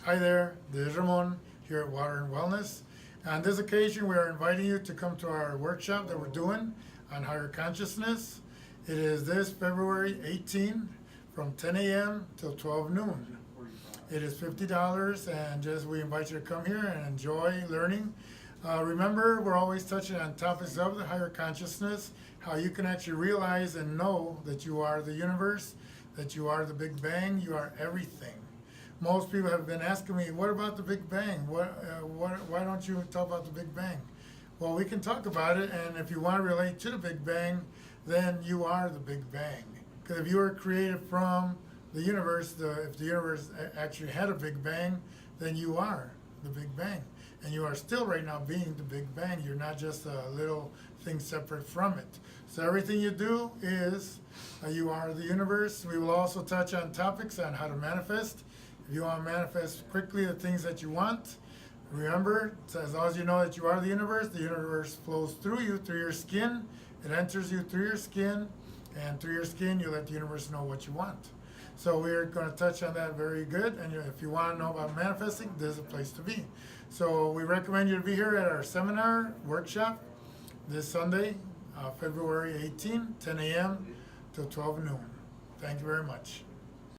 Hi there, this is Ramon here at Water and Wellness. On this occasion, we are inviting you to come to our workshop that we're doing on higher consciousness. It is this February 18 from 10 a.m. till 12 noon. It is $50 and just we invite you to come here and enjoy learning. Remember, we're always touching on topics of the higher consciousness, how you can actually realize and know that you are the universe, that you are the Big Bang, you are everything. Most people have been asking me, what about the Big Bang? Why don't you talk about the Big Bang? Well, we can talk about it, and if you want to relate to the Big Bang, then you are the Big Bang. Because if you were created from the universe, if the universe actually had a Big Bang, then you are the Big Bang. And you are still right now being the Big Bang. You're not just a little thing separate from it. So everything you do is, you are the universe. We will also touch on topics on how to manifest. If you want to manifest quickly the things that you want, remember, as long as you know that you are the universe flows through you, through your skin. It enters you through your skin, and through your skin, you let the universe know what you want. So we're going to touch on that very good, and if you want to know about manifesting, this is a place to be. So we recommend you to be here at our seminar, workshop, this Sunday, February 18, 10 a.m. till 12 noon. Thank you very much.